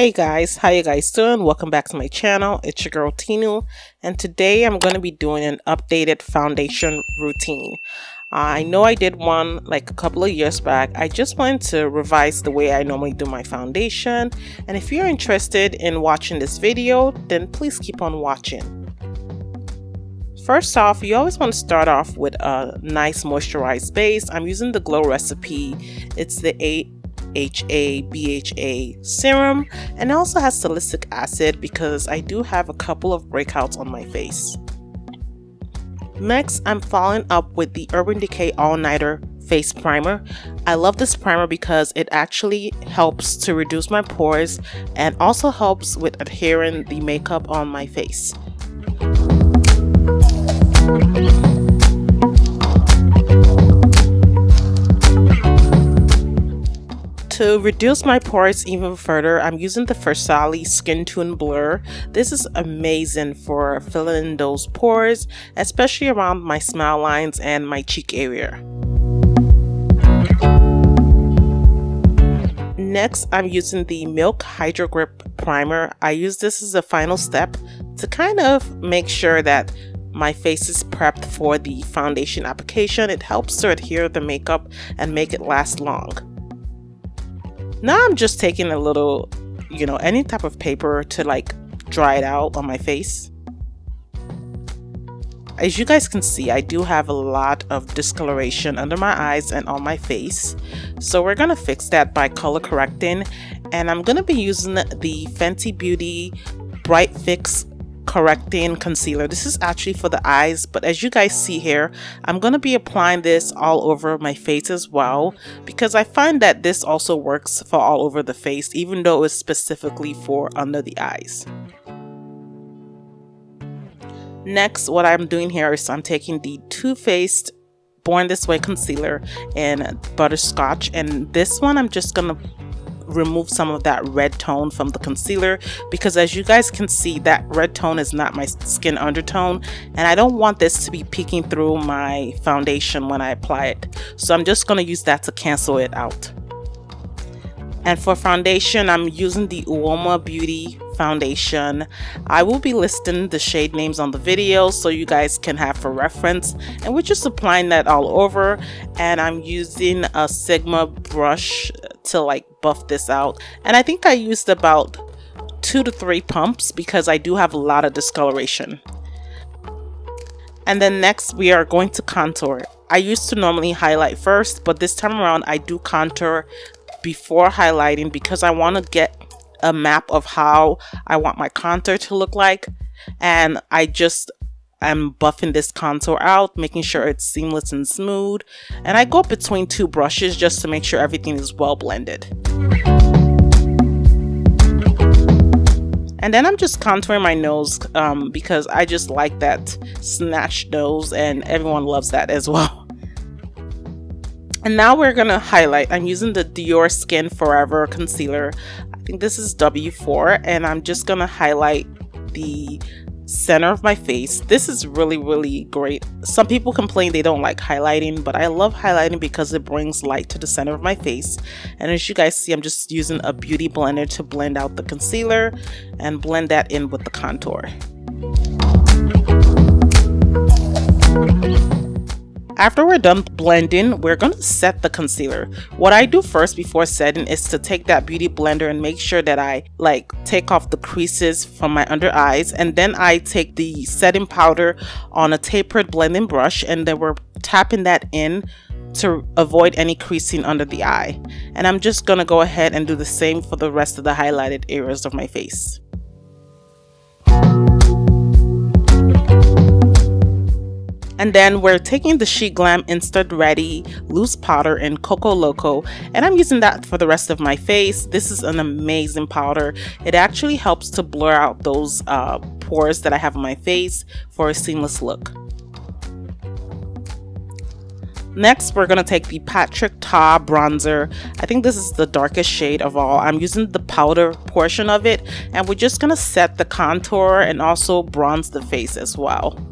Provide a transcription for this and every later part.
Hey guys, how you guys doing? Welcome back to my channel. It's your girl Tinu, and today I'm going to be doing an updated foundation routine. I know I did one like a couple of years back. I just wanted to revise the way I normally do my foundation, and if you're interested in watching this video, then please keep on watching. First off, you always want to start off with a nice moisturized base. I'm using the Glow Recipe. It's the BHA serum, and it also has salicylic acid because I do have a couple of breakouts on my face. Next, I'm following up with the Urban Decay All Nighter Face Primer. I love this primer because it actually helps to reduce my pores and also helps with adhering the makeup on my face. To reduce my pores even further, I'm using the Farasali Skintune Blur. This is amazing for filling in those pores, especially around my smile lines and my cheek area. Next, I'm using the Milk Hydro Grip Primer. I use this as a final step to kind of make sure that my face is prepped for the foundation application. It helps to adhere the makeup and make it last long. Now I'm just taking a little, any type of paper to like dry it out on my face. As you guys can see, I do have a lot of discoloration under my eyes and on my face. So we're gonna fix that by color correcting. And I'm gonna be using the Fenty Beauty Bright Fix Correcting Concealer. This is actually for the eyes, but as you guys see here, I'm going to be applying this all over my face as well, because I find that this also works for all over the face, even though it's specifically for under the eyes. Next, what I'm doing here is I'm taking the Too Faced Born This Way concealer in Butterscotch, and this one I'm just going to remove some of that red tone from the concealer, because as you guys can see, that red tone is not my skin undertone, and I don't want this to be peeking through my foundation when I apply it. So I'm just going to use that to cancel it out. And for foundation, I'm using the Uoma Beauty foundation. I will be listing the shade names on the video so you guys can have for reference, and we're just applying that all over. And I'm using a Sigma brush to like buff this out, and I think I used about 2 to 3 pumps because I do have a lot of discoloration. And then next we are going to contour. I used to normally highlight first, but this time around I do contour before highlighting because I want to get a map of how I want my contour to look like, and I'm buffing this contour out, making sure it's seamless and smooth, and I go between 2 brushes just to make sure everything is well blended. And then I'm just contouring my nose because I just like that snatched nose, and everyone loves that as well. And now we're gonna highlight. I'm using the Dior Skin Forever concealer. I think this is W4, and I'm just gonna highlight the center of my face. This is really great. Some people complain they don't like highlighting, but I love highlighting because it brings light to the center of my face. And as you guys see, I'm just using a beauty blender to blend out the concealer and blend that in with the contour. After we're done blending, we're going to set the concealer. What I do first before setting is to take that beauty blender and make sure that I take off the creases from my under eyes, and then I take the setting powder on a tapered blending brush, and then we're tapping that in to avoid any creasing under the eye. And I'm just going to go ahead and do the same for the rest of the highlighted areas of my face. And then we're taking the She Glam Instant Ready Loose Powder in Coco Loco, and I'm using that for the rest of my face. This is an amazing powder. It actually helps to blur out those pores that I have on my face for a seamless look. Next, we're going to take the Patrick Ta bronzer. I think this is the darkest shade of all. I'm using the powder portion of it, and we're just going to set the contour and also bronze the face as well.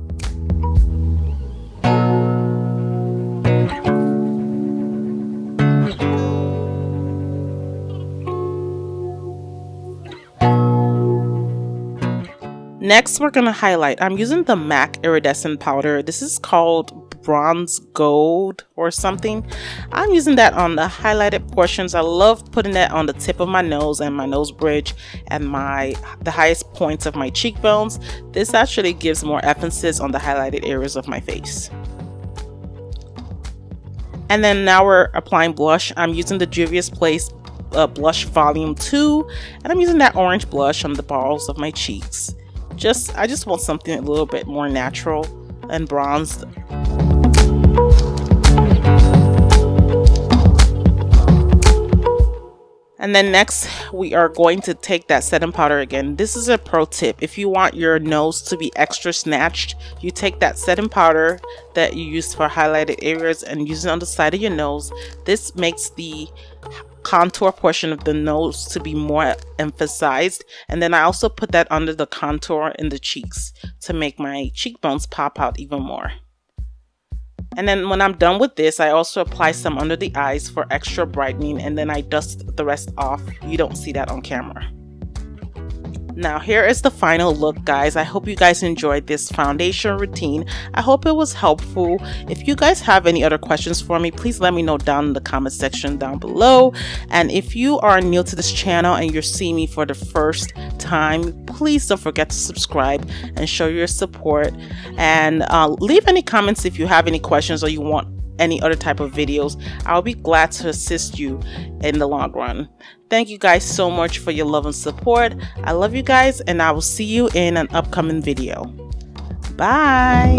Next, we're going to highlight. I'm using the MAC iridescent powder. This is called bronze gold or something. I'm using that on the highlighted portions. I love putting that on the tip of my nose and my nose bridge and the highest points of my cheekbones. This actually gives more emphasis on the highlighted areas of my face. And then now we're applying blush. I'm using the Juvia's Place blush volume 2, and I'm using that orange blush on the balls of my cheeks. I just want something a little bit more natural and bronzed. And then next we are going to take that setting powder again. This is a pro tip. If you want your nose to be extra snatched, you take that setting powder that you use for highlighted areas and use it on the side of your nose. This makes the contour portion of the nose to be more emphasized, and then I also put that under the contour in the cheeks to make my cheekbones pop out even more. And then when I'm done with this, I also apply some under the eyes for extra brightening, and then I dust the rest off. You don't see that on camera. Now here is the final look, guys. I hope you guys enjoyed this foundation routine. I hope it was helpful. If you guys have any other questions for me, please let me know down in the comment section down below. And if you are new to this channel and you're seeing me for the first time, please don't forget to subscribe and show your support. And leave any comments if you have any questions or you want any other type of videos. I'll be glad to assist you in the long run. Thank you guys so much for your love and support. I love you guys, and I will see you in an upcoming video. Bye.